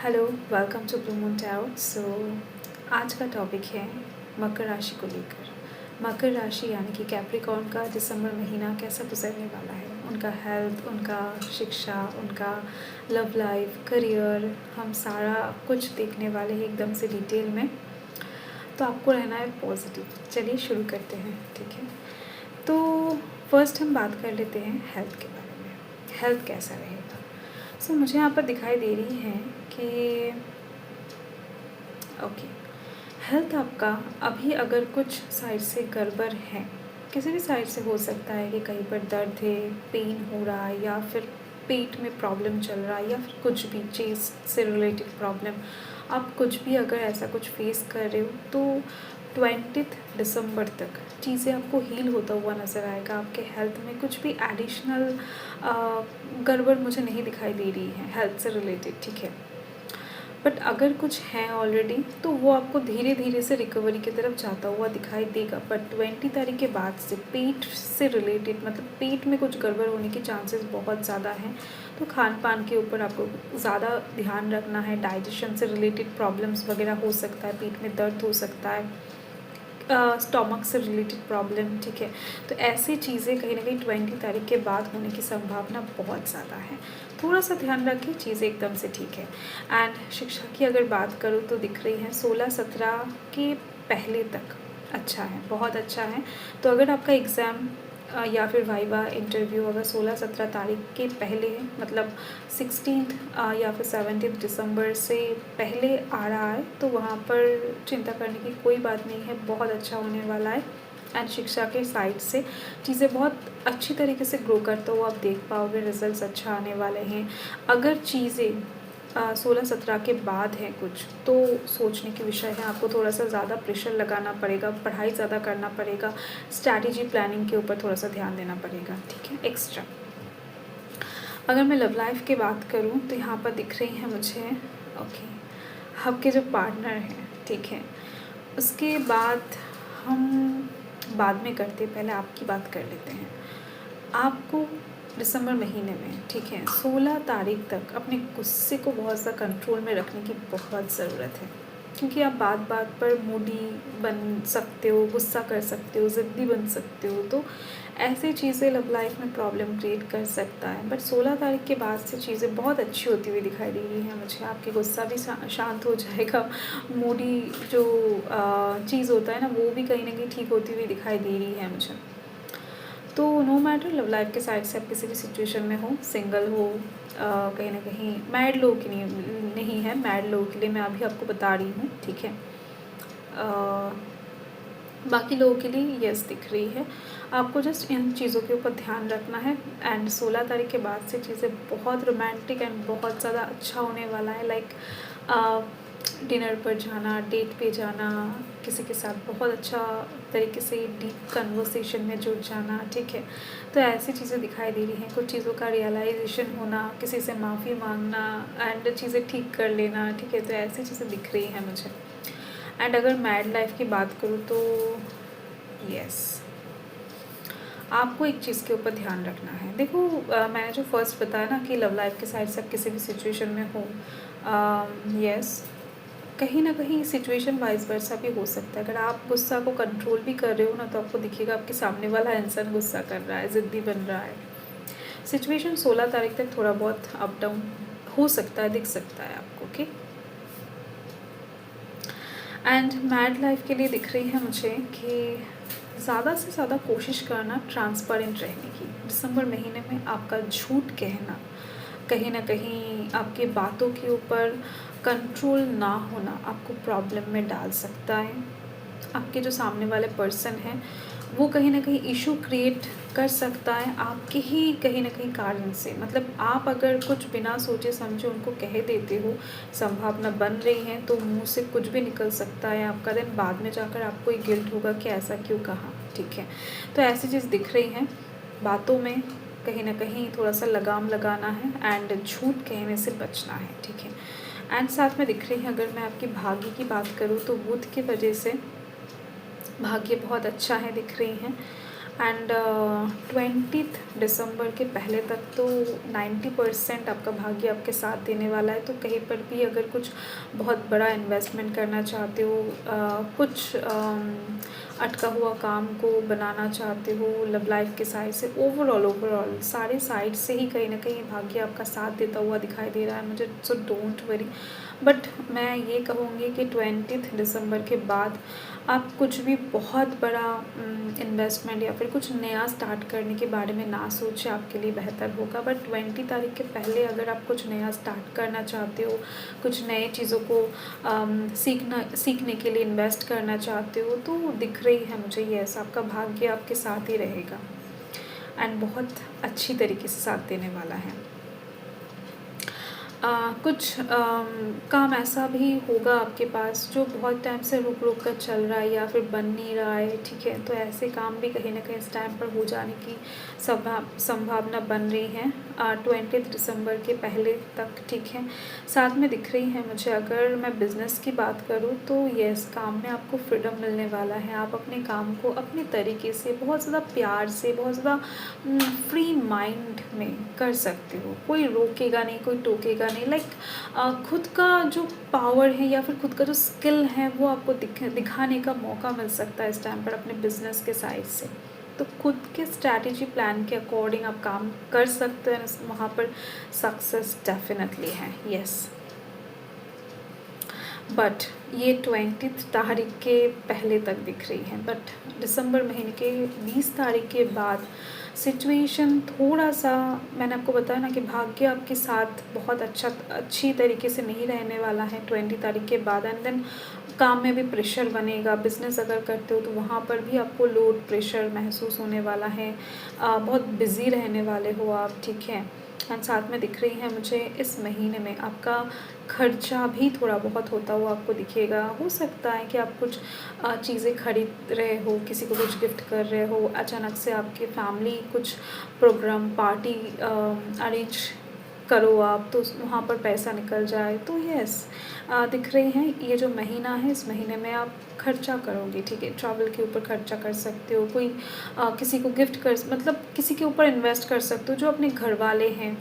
Hello, welcome to Blue Moon Tarot. So आज का topic है मकर राशि को लेकर। मकर राशि यानी कि कैप्रिकॉर्न का दिसंबर महीना कैसा गुजरने वाला है, उनका हेल्थ, उनका शिक्षा, उनका लव लाइफ, करियर, हम सारा कुछ देखने वाले हैं एकदम से डिटेल में। तो आपको रहना है पॉजिटिव। चलिए शुरू करते हैं, ठीक है। तो फर्स्ट हम बात कर लेते हैं हेल्थ के बारे में। हेल्थ कैसा रहेगा। सो मुझे यहाँ पर दिखाई दे रही है कि ओके, हेल्थ आपका अभी अगर कुछ साइड से गड़बड़ है, किसी भी साइड से हो सकता है कि कहीं पर दर्द है, पेन हो रहा है, या फिर पेट में प्रॉब्लम चल रहा है, या फिर कुछ भी चेस्ट से रिलेटेड प्रॉब्लम, आप कुछ भी अगर ऐसा कुछ फेस कर रहे हो तो 20 दिसंबर तक चीज़ें आपको हील होता हुआ नज़र आएगा। आपके हेल्थ में कुछ भी एडिशनल गड़बड़ मुझे नहीं दिखाई दे रही है हेल्थ से रिलेटेड, ठीक है। बट अगर कुछ है ऑलरेडी तो वो आपको धीरे धीरे से रिकवरी की तरफ जाता हुआ दिखाई देगा। बट 20 तारीख के बाद से पेट से रिलेटेड, मतलब पेट में कुछ गड़बड़ होने के चांसेस बहुत ज़्यादा हैं। तो खान पान के ऊपर आपको ज़्यादा ध्यान रखना है। डाइजेशन से रिलेटेड प्रॉब्लम्स वगैरह हो सकता है, पेट में दर्द हो सकता है, स्टमक से रिलेटेड प्रॉब्लम, ठीक है। तो ऐसी चीज़ें कहीं ना कहीं 20 तारीख के बाद होने की संभावना बहुत ज़्यादा है। थोड़ा सा ध्यान रखिए, चीज़ें एकदम से ठीक है। एंड शिक्षा की अगर बात करूँ तो दिख रही है 16-17 के पहले तक अच्छा है, बहुत अच्छा है। तो अगर आपका एग्ज़ाम या फिर वाइवा इंटरव्यू अगर 16-17 तारीख के पहले है, मतलब 16 या फिर 17 दिसंबर से पहले आ रहा है, तो वहाँ पर चिंता करने की कोई बात नहीं है, बहुत अच्छा होने वाला है। एंड शिक्षा के साइड से चीज़ें बहुत अच्छी तरीके से ग्रो करते हो, आप देख पाओगे, रिजल्ट्स अच्छा आने वाले हैं। अगर चीज़ें 16-17 के बाद है कुछ, तो सोचने की विषय है। आपको थोड़ा सा ज़्यादा प्रेशर लगाना पड़ेगा, पढ़ाई ज़्यादा करना पड़ेगा, स्ट्रैटेजी प्लानिंग के ऊपर थोड़ा सा ध्यान देना पड़ेगा, ठीक है, एक्स्ट्रा। अगर मैं लव लाइफ की बात करूँ तो यहाँ पर दिख रही है मुझे ओके, आपके जो पार्टनर हैं, ठीक है, उसके बाद हम बाद में करते, पहले आपकी बात कर लेते हैं। आपको दिसंबर महीने में, ठीक है, 16 तारीख तक अपने गुस्से को बहुत सा कंट्रोल में रखने की बहुत ज़रूरत है। क्योंकि आप बात बात पर मूडी बन सकते हो, गुस्सा कर सकते हो, ज़िद्दी बन सकते हो। तो ऐसी चीज़ें लव लाइफ में प्रॉब्लम क्रिएट कर सकता है। बट 16 तारीख के बाद से चीज़ें बहुत अच्छी होती हुई दिखाई दे रही हैं मुझे। आपके गुस्सा भी शांत हो जाएगा, मूडी जो चीज़ होता है ना, वो भी कहीं ना कहीं ठीक होती हुई दिखाई दे रही है मुझे। तो नो मैटर लव लाइफ के साइड से आप किसी भी सिचुएशन में हो, सिंगल हो, कहीं ना कहीं मैड लोग के नहीं है, मैड लोगों के लिए मैं अभी आपको बता रही हूँ, ठीक है। बाकी लोगों के लिए यस दिख रही है। आपको जस्ट इन चीज़ों के ऊपर ध्यान रखना है। एंड 16 तारीख के बाद से चीज़ें बहुत रोमांटिक एंड बहुत ज़्यादा अच्छा होने वाला है। लाइक डिनर पर जाना, डेट पे जाना, किसी के साथ बहुत अच्छा तरीके से डीप कन्वर्सेशन में जुड़ जाना, ठीक है। तो ऐसी चीज़ें दिखाई दे रही हैं। कुछ चीज़ों का रियलाइजेशन होना, किसी से माफ़ी मांगना एंड चीज़ें ठीक कर लेना, ठीक है। तो ऐसी चीज़ें दिख रही हैं मुझे। एंड अगर मैड लाइफ की बात करूँ तो यस, आपको एक चीज़ के ऊपर ध्यान रखना है। देखो मैंने जो फर्स्ट बताया ना कि लव लाइफ के साइड से आप किसी भी सिचुएशन में हो, यस, कहीं ना कहीं सिचुएशन वाइज वर्सा भी हो सकता है। अगर आप गुस्सा को कंट्रोल भी कर रहे हो ना, तो आपको दिखेगा आपके सामने वाला इंसान गुस्सा कर रहा है, ज़िद्दी बन रहा है। सिचुएशन 16 तारीख तक थोड़ा बहुत अप डाउन हो सकता है, दिख सकता है आपको, ओके। एंड मैड लाइफ के लिए दिख रही है मुझे कि ज़्यादा से ज़्यादा कोशिश करना ट्रांसपेरेंट रहने की। दिसंबर महीने में आपका झूठ कहना, कहीं ना कहीं आपके बातों के ऊपर कंट्रोल ना होना आपको प्रॉब्लम में डाल सकता है। आपके जो सामने वाले पर्सन हैं वो कहीं ना कहीं इशू क्रिएट कर सकता है आपके ही कहीं ना कहीं कारण से। मतलब आप अगर कुछ बिना सोचे समझे उनको कह देते हो, संभावना बन रही है, तो मुंह से कुछ भी निकल सकता है आपका। दिन बाद में जाकर आपको ही गिल्ट होगा कि ऐसा क्यों कहा, ठीक है। तो ऐसी चीज़ दिख रही है। बातों में कहीं ना कहीं थोड़ा सा लगाम लगाना है एंड झूठ कहने से बचना है, ठीक है। एंड साथ में दिख रही है, अगर मैं आपकी भाग्य की बात करूँ तो बुध की वजह से भाग्य बहुत अच्छा है दिख रही हैं। एंड 20 दिसंबर के पहले तक तो 90% आपका भाग्य आपके साथ देने वाला है। तो कहीं पर भी अगर कुछ बहुत बड़ा इन्वेस्टमेंट करना चाहते हो, कुछ अटका हुआ काम को बनाना चाहते हो लव लाइफ के साइड से, ओवरऑल सारे साइड से ही कहीं ना कहीं भाग्य आपका साथ देता हुआ दिखाई दे रहा है मुझे। So don't worry. बट मैं ये कहूँगी कि 20 दिसंबर के बाद आप कुछ भी बहुत बड़ा इन्वेस्टमेंट या फिर कुछ नया स्टार्ट करने के बारे में ना सोचें, आपके लिए बेहतर होगा। बट 20 तारीख के पहले अगर आप कुछ नया स्टार्ट करना चाहते हो, कुछ नए चीज़ों को सीखने के लिए इन्वेस्ट करना चाहते हो, तो दिख रही है मुझे यस, आपका भाग्य आपके साथ ही रहेगा एंड बहुत अच्छी तरीके से साथ देने वाला है। कुछ काम ऐसा भी होगा आपके पास जो बहुत टाइम से रुक रुक कर चल रहा है या फिर बन नहीं रहा है, ठीक है। तो ऐसे काम भी कहीं ना कहीं इस टाइम पर हो जाने की संभावना बन रही है 20 दिसंबर के पहले तक, ठीक है। साथ में दिख रही है मुझे, अगर मैं बिज़नेस की बात करूँ तो यस, काम में आपको फ्रीडम मिलने वाला है। आप अपने काम को अपने तरीके से बहुत ज़्यादा प्यार से, बहुत ज़्यादा फ्री माइंड में कर सकते हो। कोई रोकेगा नहीं, कोई टोकेगा नहीं। लाइक खुद का जो पावर है या फिर खुद का जो स्किल है वो आपको दिखाने का मौका मिल सकता है इस टाइम पर अपने बिजनेस के साइड से। तो खुद के स्ट्रैटेजी प्लान के अकॉर्डिंग आप काम कर सकते हैं, वहाँ पर सक्सेस डेफिनेटली है, यस। बट ये 20 तारीख के पहले तक दिख रही है। बट दिसंबर महीने के 20 तारीख के बाद सिचुएशन थोड़ा सा, मैंने आपको बताया ना कि भाग्य आपके साथ बहुत अच्छी तरीके से नहीं रहने वाला है 20 तारीख के बाद। एंड देन काम में भी प्रेशर बनेगा। बिज़नेस अगर करते हो तो वहाँ पर भी आपको लोड प्रेशर महसूस होने वाला है। बहुत बिज़ी रहने वाले हो आप, ठीक है। एंड साथ में दिख रही है मुझे इस महीने में आपका खर्चा भी थोड़ा बहुत होता हुआ आपको दिखेगा। हो सकता है कि आप कुछ चीज़ें खरीद रहे हो, किसी को कुछ गिफ्ट कर रहे हो, अचानक से आपकी फैमिली कुछ प्रोग्राम पार्टी अरेंज करो आप, तो वहाँ पर पैसा निकल जाए। तो यस, दिख रही हैं ये जो महीना है, इस महीने में आप खर्चा करोगे, ठीक है। ट्रैवल के ऊपर खर्चा कर सकते हो, कोई किसी को गिफ्ट कर, मतलब किसी के ऊपर इन्वेस्ट कर सकते हो जो अपने घर वाले हैं,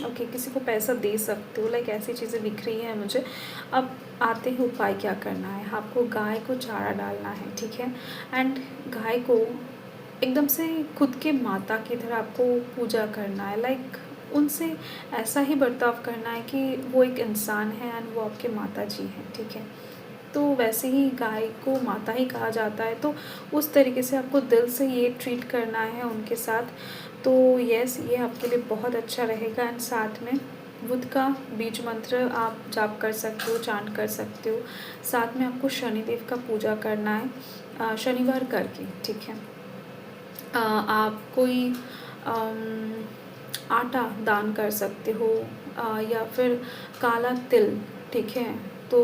ओके। किसी को पैसा दे सकते हो। लाइक ऐसी चीज़ें दिख रही हैं मुझे। अब आते हैं उपाय क्या करना है। आपको गाय को चारा डालना है, ठीक है। एंड गाय को एकदम से खुद के माता की तरह आपको पूजा करना है। लाइक उनसे ऐसा ही बर्ताव करना है कि वो एक इंसान है एंड वो आपके माता जी हैं, ठीक है। तो वैसे ही गाय को माता ही कहा जाता है, तो उस तरीके से आपको दिल से ये ट्रीट करना है उनके साथ। तो यस, ये आपके लिए बहुत अच्छा रहेगा। एंड साथ में बुध का बीज मंत्र आप जाप कर सकते हो, चांट कर सकते हो। साथ में आपको शनिदेव का पूजा करना है शनिवार करके, ठीक है। आप कोई आटा दान कर सकते हो या फिर काला तिल, ठीक है, तो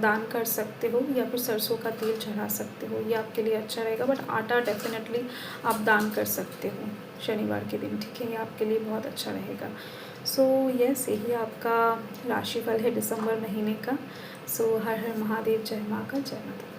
दान कर सकते हो, या फिर सरसों का तेल चढ़ा सकते हो। ये आपके लिए अच्छा रहेगा। बट आटा डेफिनेटली आप दान कर सकते हो शनिवार के दिन, ठीक है। ये आपके लिए बहुत अच्छा रहेगा। सो यस, यही आपका राशिफल है दिसंबर महीने का। सो हर हर महादेव, जय माँ का, जय माता।